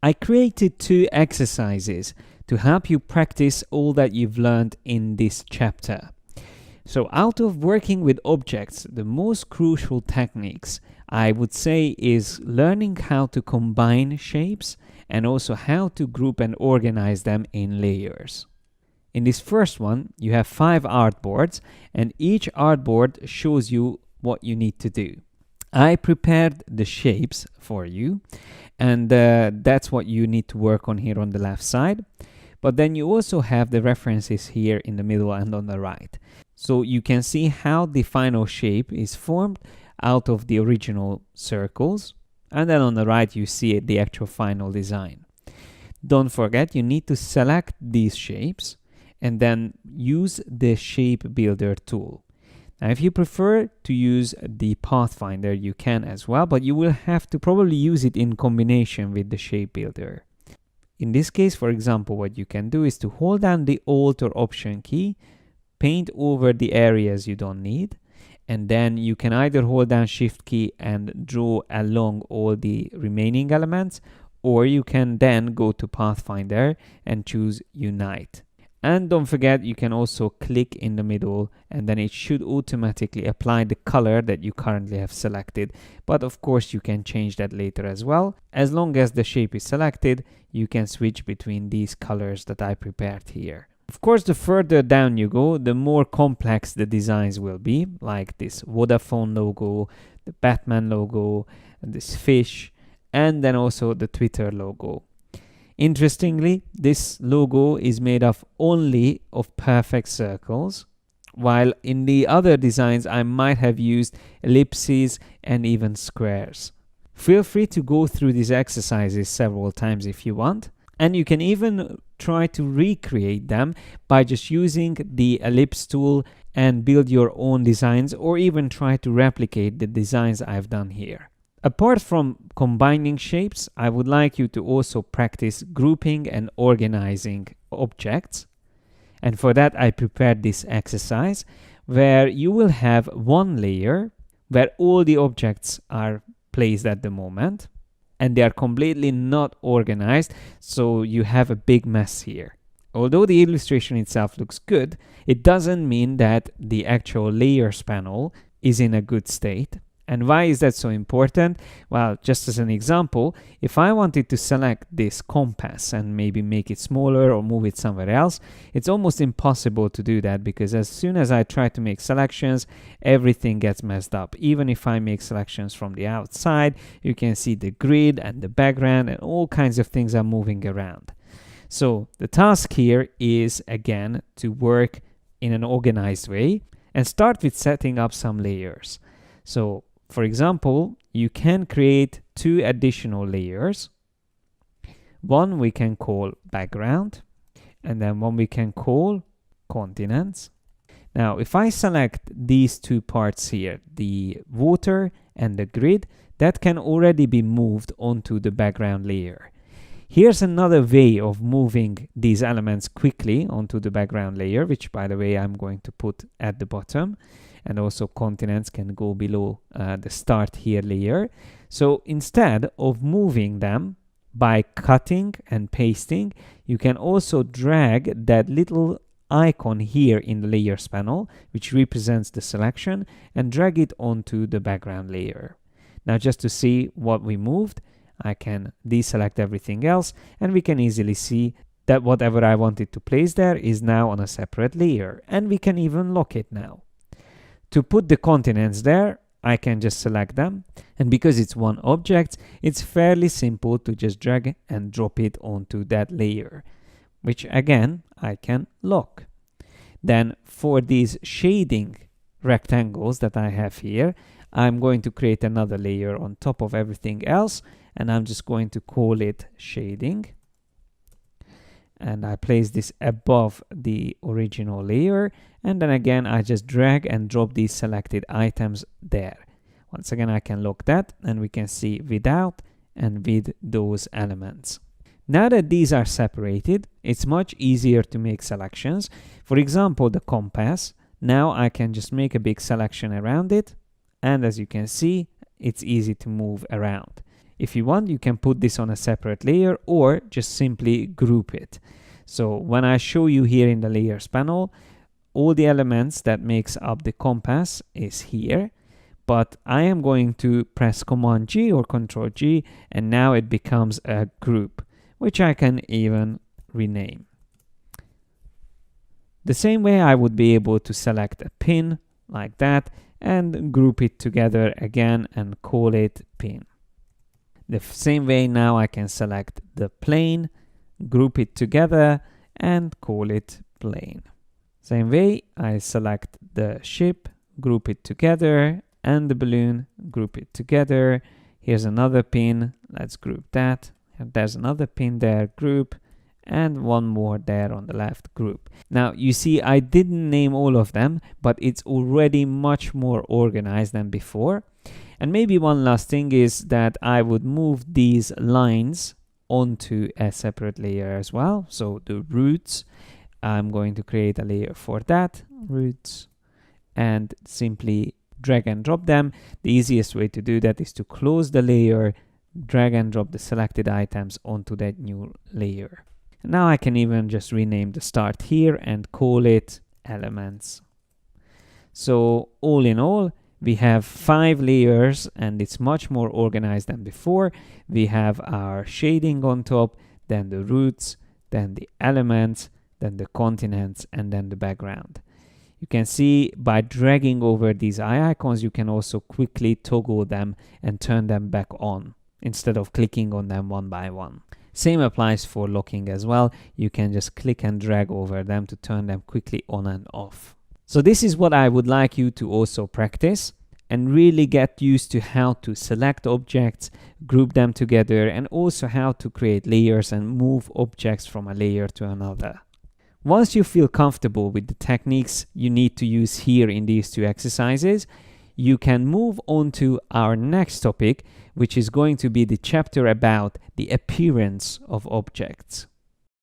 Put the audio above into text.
I created 2 exercises to help you practice all that you've learned in this chapter. So out of working with objects, the most crucial techniques I would say is learning how to combine shapes and also how to group and organize them in layers. In this first one, you have 5 artboards, and each artboard shows you what you need to do. I prepared the shapes for you, and that's what you need to work on here on the left side. But then you also have the references here in the middle and on the right. So you can see how the final shape is formed out of the original circles. And then on the right, you see the actual final design. Don't forget, you need to select these shapes and then use the shape builder tool. Now, if you prefer to use the Pathfinder, you can as well, but you will have to probably use it in combination with the shape builder. In this case, for example, what you can do is to hold down the Alt or Option key, paint over the areas you don't need, and then you can either hold down Shift key and draw along all the remaining elements, or you can then go to Pathfinder and choose Unite. And don't forget, you can also click in the middle and then it should automatically apply the color that you currently have selected. But of course, you can change that later as well. As long as the shape is selected, you can switch between these colors that I prepared here. Of course, the further down you go, the more complex the designs will be, like this Vodafone logo, the Batman logo, this fish, and then also the Twitter logo. Interestingly, this logo is made up only of perfect circles, while in the other designs I might have used ellipses and even squares. Feel free to go through these exercises several times if you want, and you can even try to recreate them by just using the ellipse tool and build your own designs, or even try to replicate the designs I've done here. Apart from combining shapes, I would like you to also practice grouping and organizing objects. And for that, I prepared this exercise where you will have one layer where all the objects are placed at the moment and they are completely not organized, so you have a big mess here. Although the illustration itself looks good, it doesn't mean that the actual layers panel is in a good state. And why is that so important? Well, just as an example, if I wanted to select this compass and maybe make it smaller or move it somewhere else, it's almost impossible to do that because as soon as I try to make selections, everything gets messed up. Even if I make selections from the outside, you can see the grid and the background and all kinds of things are moving around. So the task here is, again, to work in an organized way and start with setting up some layers. So for example, you can create 2 additional layers. One we can call background, and then one we can call continents. Now, if I select these 2 parts here, the water and the grid, that can already be moved onto the background layer. Here's another way of moving these elements quickly onto the background layer, which by the way, I'm going to put at the bottom. And also continents can go below the start here layer. So instead of moving them by cutting and pasting, you can also drag that little icon here in the layers panel, which represents the selection, and drag it onto the background layer. Now just to see what we moved, I can deselect everything else, and we can easily see that whatever I wanted to place there is now on a separate layer, and we can even lock it now. To put the continents there, I can just select them, and because it's one object, it's fairly simple to just drag and drop it onto that layer, which again, I can lock. Then for these shading rectangles that I have here, I'm going to create another layer on top of everything else, and I'm just going to call it shading. And I place this above the original layer, and then again I just drag and drop these selected items there. Once again I can lock that, and we can see without and with those elements. Now that these are separated, it's much easier to make selections. For example, the compass, now I can just make a big selection around it, and as you can see, it's easy to move around. If you want, you can put this on a separate layer or just simply group it. So when I show you here in the layers panel, all the elements that makes up the compass is here, but I am going to press Command G or Control G, and now it becomes a group, which I can even rename. The same way I would be able to select a pin like that and group it together again and call it pin. The same way now I can select the plane, group it together and call it plane. Same way I select the ship, group it together, and the balloon, group it together. Here's another pin, let's group that. There's another pin there, group, and one more there on the left, group. Now you see I didn't name all of them, but it's already much more organized than before. And maybe one last thing is that I would move these lines onto a separate layer as well. So the roots, I'm going to create a layer for that, roots, and simply drag and drop them. The easiest way to do that is to close the layer, drag and drop the selected items onto that new layer. Now I can even just rename the start here and call it elements. So all in all, we have 5 layers and it's much more organized than before. We have our shading on top, then the roots, then the elements, then the continents, and then the background. You can see by dragging over these eye icons, you can also quickly toggle them and turn them back on instead of clicking on them one by one. Same applies for locking as well. You can just click and drag over them to turn them quickly on and off. So this is what I would like you to also practice and really get used to how to select objects, group them together, and also how to create layers and move objects from a layer to another. Once you feel comfortable with the techniques you need to use here in these 2 exercises, you can move on to our next topic, which is going to be the chapter about the appearance of objects.